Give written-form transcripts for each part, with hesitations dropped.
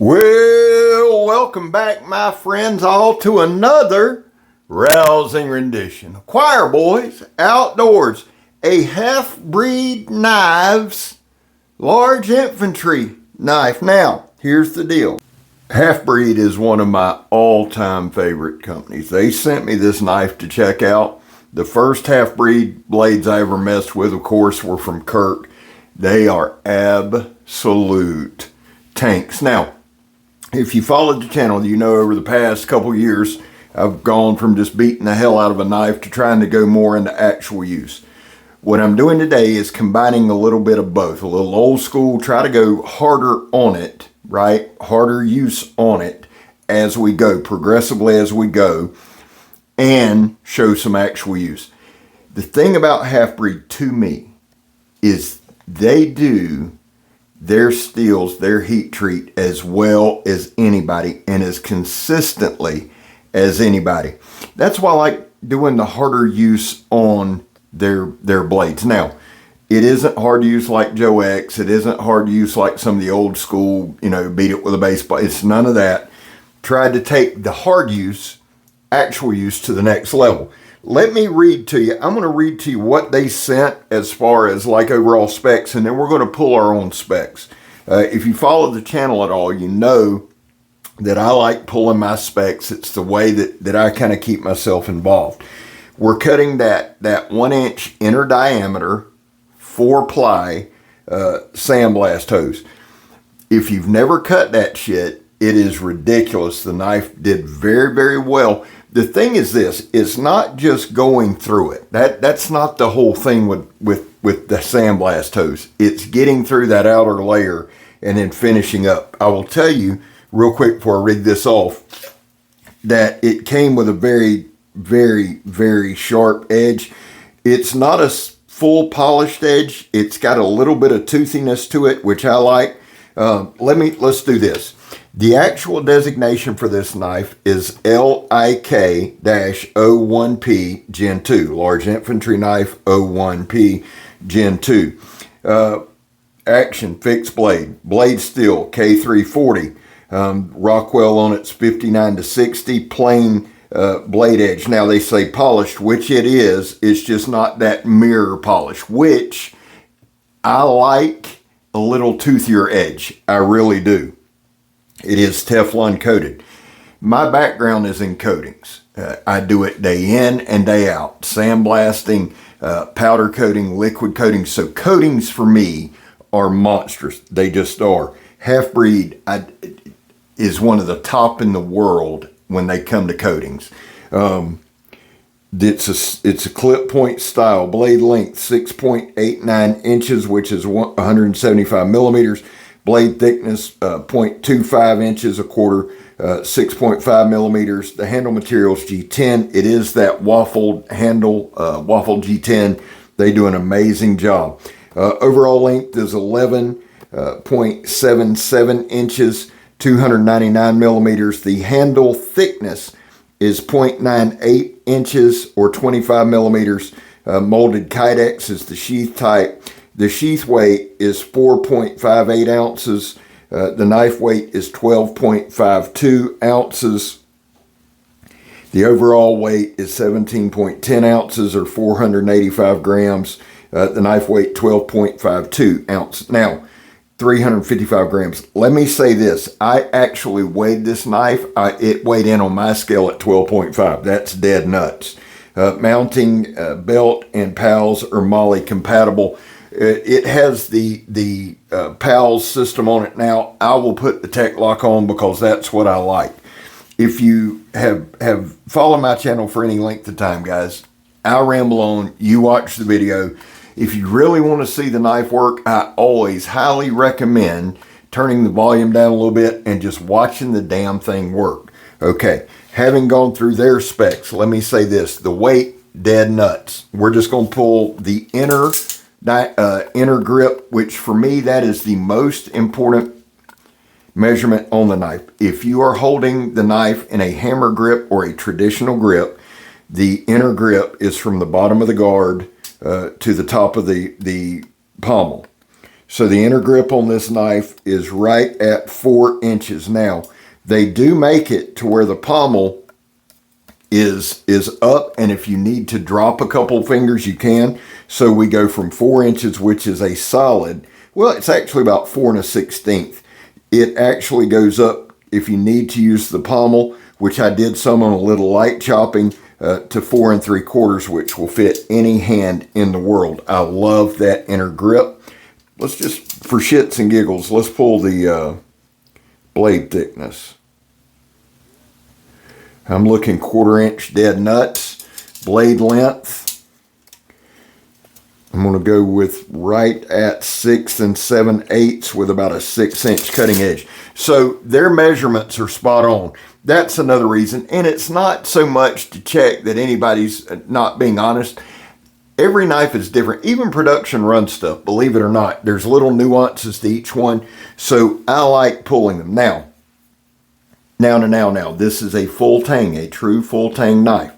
Well, welcome back, my friends, all to another rousing rendition of Choir Boys Outdoors, a half-breed knives large infantry knife. Now, here's the deal. HALFBREED is one of my all-time favorite companies. They sent me this knife to check out. The first HALFBREED blades I ever messed with, of course, were from Kirk. They are absolute tanks. Now, if you followed the channel, you know over the past couple years, I've gone from just beating the hell out of a knife to trying to go more into actual use. What I'm doing today is combining a little bit of both. A little old school, try to go harder on it, right? Harder use on it as we go, progressively as we go, and show some actual use. The thing about HALFBREED to me is they do their steels, their heat treat as well as anybody and as consistently as anybody. That's why I like doing the harder use on their blades. Now, it isn't hard to use like Joe X. It isn't hard to use like some of the old school, beat it with a baseball. It's none of that. Tried to take the hard use, actual use to the next level. Let me read to you. I'm going to read to you what they sent as far as like overall specs, and then we're going to pull our own specs. If you follow the channel at all, you know that I like pulling my specs. It's the way that I kind of keep myself involved. We're cutting that 1 inch inner diameter 4-ply sandblast hose. If you've never cut that shit, it is ridiculous. The knife did very, very well. The thing is this, it's not just going through it. That's not the whole thing with the sandblast hose. It's getting through that outer layer and then finishing up. I will tell you real quick before I read this off that it came with a very, very, very sharp edge. It's not a full polished edge. It's got a little bit of toothiness to it, which I like. Let's do this. The actual designation for this knife is LIK-01P Gen 2, Large Infantry Knife 01P Gen 2. Action, fixed blade, blade steel, K340. Rockwell on it's 59 to 60, plain blade edge. Now they say polished, which it is. It's just not that mirror polish, which I like a little toothier edge. I really do. It is Teflon coated. My background is in coatings. I do it day in and day out. Sandblasting, powder coating, liquid coating. So coatings for me are monstrous. They just are. HALFBREED is one of the top in the world when they come to coatings. It's a clip point style. Blade length 6.89 inches, which is 175 millimeters. Blade thickness 0.25 inches, a quarter, 6.5 millimeters. The handle material is G10. It is that waffled handle, waffled G10. They do an amazing job. Overall length is 11.77 inches, 299 millimeters. The handle thickness is 0.98 inches or 25 millimeters. Molded Kydex is the sheath type. The sheath weight is 4.58 ounces. The knife weight is 12.52 ounces. The overall weight is 17.10 ounces or 485 grams. The knife weight 12.52 ounces. Now, 355 grams. Let me say this. I actually weighed this knife. It weighed in on my scale at 12.5. That's dead nuts. Mounting belt and PALS are MOLLE compatible. It has the PALS system on it now. I will put the Tech Lock on because that's what I like. If you have followed my channel for any length of time, guys, I ramble on. You watch the video. If you really want to see the knife work, I always highly recommend turning the volume down a little bit and just watching the damn thing work. Okay, having gone through their specs, let me say this. The weight, dead nuts. We're just going to pull the inner grip, which for me, that is the most important measurement on the knife. If you are holding the knife in a hammer grip or a traditional grip, the inner grip is from the bottom of the guard to the top of the pommel. So the inner grip on this knife is right at 4 inches. Now, they do make it to where the pommel is up, and if you need to drop a couple fingers, you can. So we go from 4 inches, which is a solid, well, it's actually about 4 1/16. It actually goes up if you need to use the pommel, which I did some on a little light chopping, to 4 3/4, which will fit any hand in the world. I love that inner grip. Let's just, for shits and giggles, let's pull the blade thickness. I'm looking 1/4 inch dead nuts. Blade length, I'm going to go with right at 6 7/8 with about a 6-inch cutting edge. So their measurements are spot on. That's another reason. And it's not so much to check that anybody's not being honest. Every knife is different. Even production run stuff, believe it or not, there's little nuances to each one. So I like pulling them. Now, this is a full tang, a true full tang knife.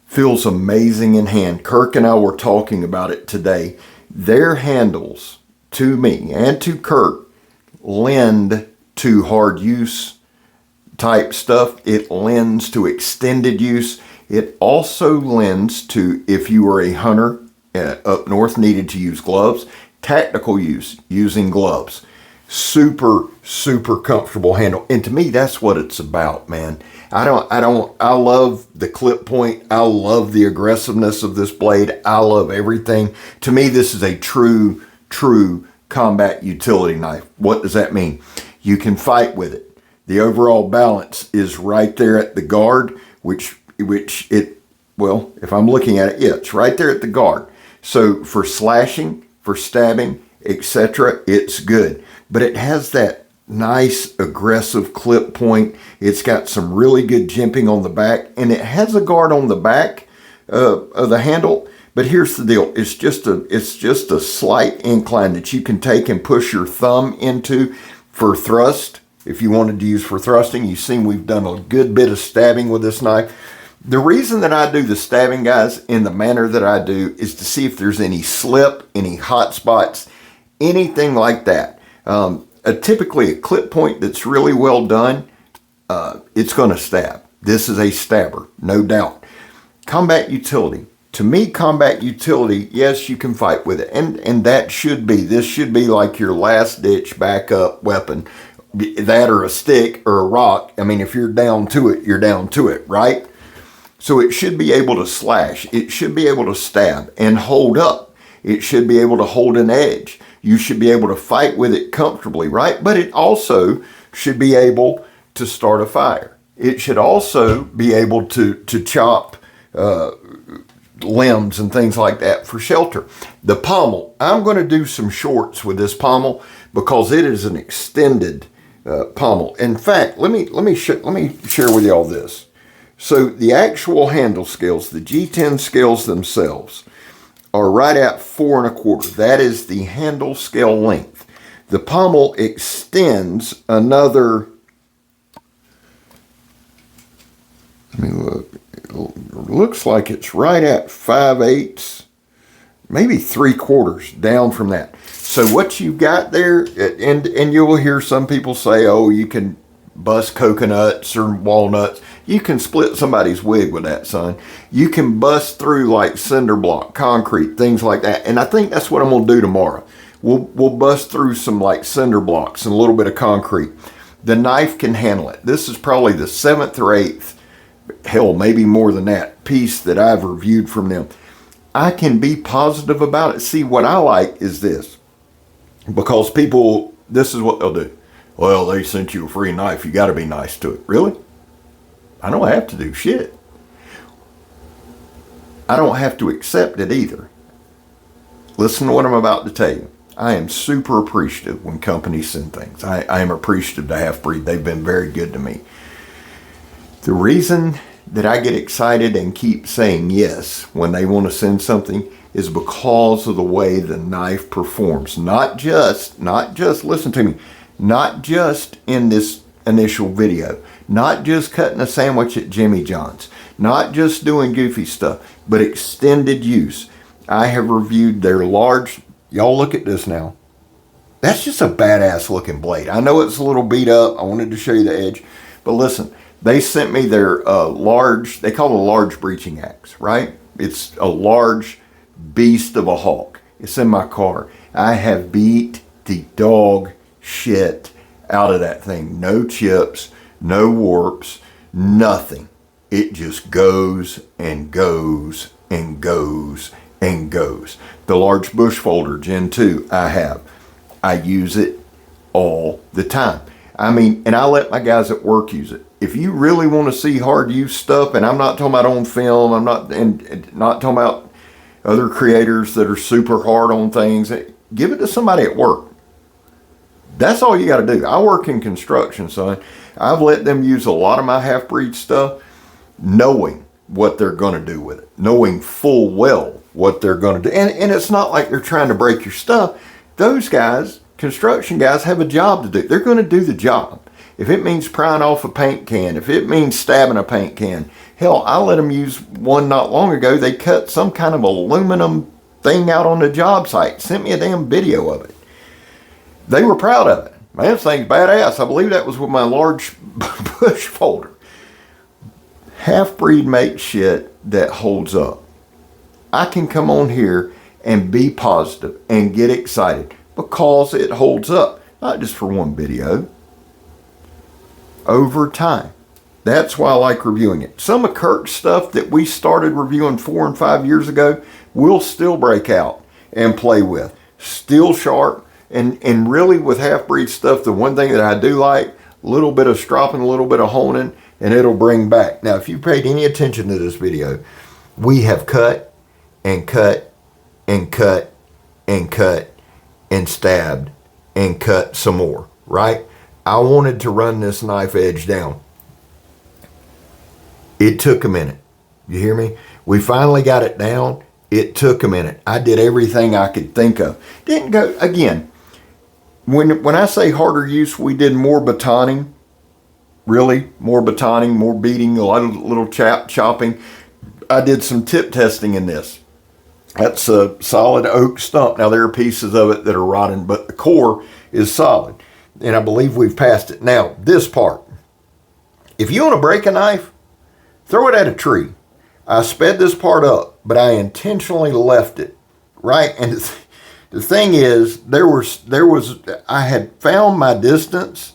Feels amazing in hand. Kirk and I were talking about it today. Their handles, to me and to Kirk, lend to hard use type stuff. It lends to extended use. It also lends to, if you are a hunter up north, needed to use gloves, tactical use, using gloves. Super, super comfortable handle. And to me, that's what it's about, man. I love the clip point. I love the aggressiveness of this blade. I love everything. To me, this is a true combat utility knife. What does that mean? You can fight with it. The overall balance is right there at the guard, which well, if I'm looking at it, yeah, it's right there at the guard. So for slashing, for stabbing, etc., it's good. But it has that nice aggressive clip point. It's got some really good jimping on the back, and it has a guard on the back of the handle. But here's the deal: it's just a slight incline that you can take and push your thumb into for thrust. If you wanted to use for thrusting, you've seen we've done a good bit of stabbing with this knife. The reason that I do the stabbing, guys, in the manner that I do is to see if there's any slip, any hot spots, anything like that. Typically a clip point that's really well done, it's going to stab. This is a stabber, no doubt. Combat utility. To me, combat utility, yes, you can fight with it. And this should be like your last ditch backup weapon. That or a stick or a rock. I mean, if you're down to it, you're down to it, right? So it should be able to slash. It should be able to stab and hold up. It should be able to hold an edge. You should be able to fight with it comfortably, right? But it also should be able to start a fire. It should also be able to chop limbs and things like that for shelter. The pommel, I'm going to do some shorts with this pommel because it is an extended pommel. In fact, let me share with you all this. So the actual handle scales, the G10 scales themselves, are right at 4 1/4. That is the handle scale length. The pommel extends another, let me look, it looks like it's right at 5/8, maybe 3/4 down from that. So what you've got there, and you will hear some people say, oh, you can bust coconuts or walnuts. You can split somebody's wig with that, son. You can bust through like cinder block, concrete, things like that. And I think that's what I'm going to do tomorrow. We'll bust through some like cinder blocks and a little bit of concrete. The knife can handle it. This is probably the 7th or 8th, hell, maybe more than that, piece that I've reviewed from them. I can be positive about it. See, what I like is this. Because people, this is what they'll do. Well, they sent you a free knife. You got to be nice to it. Really? I don't have to do shit. I don't have to accept it either. Listen to what I'm about to tell you. I am super appreciative when companies send things. I am appreciative to HALFBREED. They've been very good to me. The reason that I get excited and keep saying yes when they want to send something is because of the way the knife performs. Not just, listen to me, not just in this initial video, not just cutting a sandwich at Jimmy John's, not just doing goofy stuff, but extended use. I have reviewed their large, y'all look at this now. That's just a badass looking blade. I know it's a little beat up. I wanted to show you the edge. But listen, they sent me their large, they call it a large breaching axe, right? It's a large beast of a hawk. It's in my car. I have beat the dog shit out of that thing. No chips, no warps, nothing. It just goes and goes and goes and goes. The large bush folder Gen 2 I have. I use it all the time. I mean, and I let my guys at work use it. If you really want to see hard use stuff, and I'm not talking about on film, I'm not talking about other creators that are super hard on things, give it to somebody at work. That's all you got to do. I work in construction, son. I've let them use a lot of my half-breed stuff, knowing what they're going to do with it, knowing full well what they're going to do. And it's not like they're trying to break your stuff. Those guys, construction guys, have a job to do. They're going to do the job. If it means prying off a paint can, if it means stabbing a paint can, hell, I let them use one not long ago. They cut some kind of aluminum thing out on the job site, sent me a damn video of it. They were proud of it. Man, this thing's badass. I believe that was with my large bush folder. Half-breed makes shit that holds up. I can come on here and be positive and get excited because it holds up. Not just for one video. Over time. That's why I like reviewing it. Some of Kirk's stuff that we started reviewing 4 and 5 years ago, we'll still break out and play with. Still sharp. And really with half-breed stuff, the one thing that I do like, a little bit of stropping, a little bit of honing, and it'll bring back. Now, if you paid any attention to this video, we have cut and cut and cut and cut and stabbed and cut some more, right? I wanted to run this knife edge down. It took a minute. You hear me? We finally got it down. It took a minute. I did everything I could think of. Didn't go, again, when I say harder use, we did more batoning. Really, more batoning, more beating, a lot of little chopping. I did some tip testing in this. That's a solid oak stump. Now, there are pieces of it that are rotten, but the core is solid. And I believe we've passed it. Now, this part. If you want to break a knife, throw it at a tree. I sped this part up, but I intentionally left it, right? And the thing is, I had found my distance,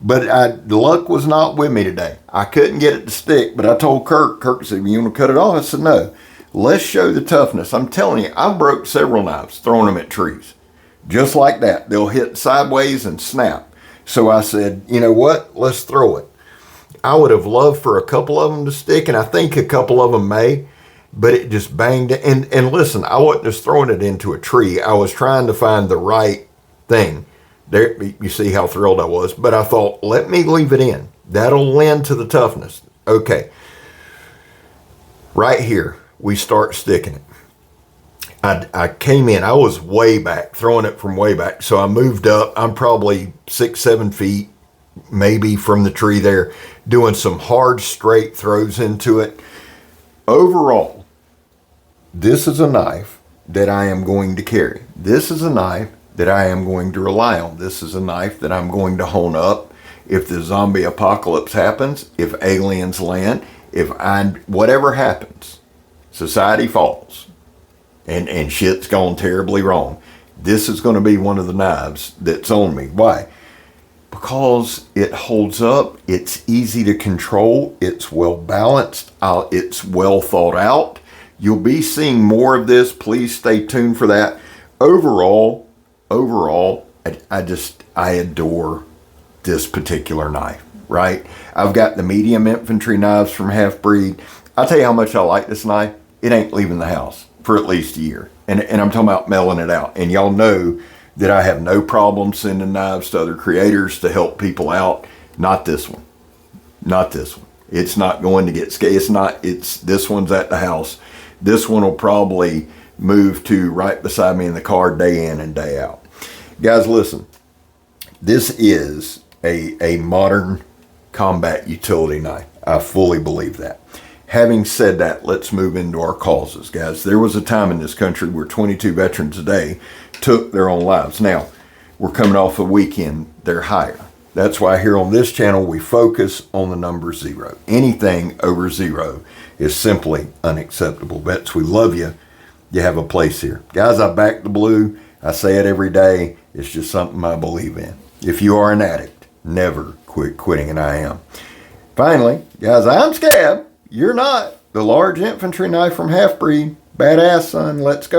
but the luck was not with me today. I couldn't get it to stick, but I told Kirk said, you want to cut it off? I said, no, let's show the toughness. I'm telling you, I broke several knives throwing them at trees. Just like that. They'll hit sideways and snap. So I said, you know what? Let's throw it. I would have loved for a couple of them to stick, and I think a couple of them may, but it just banged it. And listen, I wasn't just throwing it into a tree. I was trying to find the right thing. There, you see how thrilled I was. But I thought, let me leave it in. That'll lend to the toughness. Okay. Right here, we start sticking it. I came in, I was way back, throwing it from way back. So I moved up. I'm probably 6-7 feet, maybe from the tree there, doing some hard straight throws into it. Overall, this is a knife that I am going to carry. This is a knife that I am going to rely on. This is a knife that I'm going to hone up if the zombie apocalypse happens, if aliens land, whatever happens, society falls, and shit's gone terribly wrong. This is going to be one of the knives that's on me. Why? Because it holds up, it's easy to control, it's well balanced, it's well thought out. You'll be seeing more of this. Please stay tuned for that. Overall, I adore this particular knife, right? I've got the medium infantry knives from HALFBREED. I'll tell you how much I like this knife. It ain't leaving the house for at least a year. And I'm talking about mailing it out. And y'all know that I have no problem sending knives to other creators to help people out. Not this one. Not this one. It's not going to get scale. This one's at the house. This one will probably move to right beside me in the car day in and day out. Guys, listen. This is a modern combat utility knife. I fully believe that. Having said that, let's move into our causes, guys. There was a time in this country where 22 veterans a day took their own lives. Now, we're coming off a weekend, they're higher. That's why here on this channel, we focus on the number 0. Anything over 0 is simply unacceptable. Vets, we love you. You have a place here. Guys, I back the blue. I say it every day. It's just something I believe in. If you are an addict, never quit quitting, and I am. Finally, guys, I'm Scab. You're not. The large infantry knife from Half Breed. Badass, son. Let's go.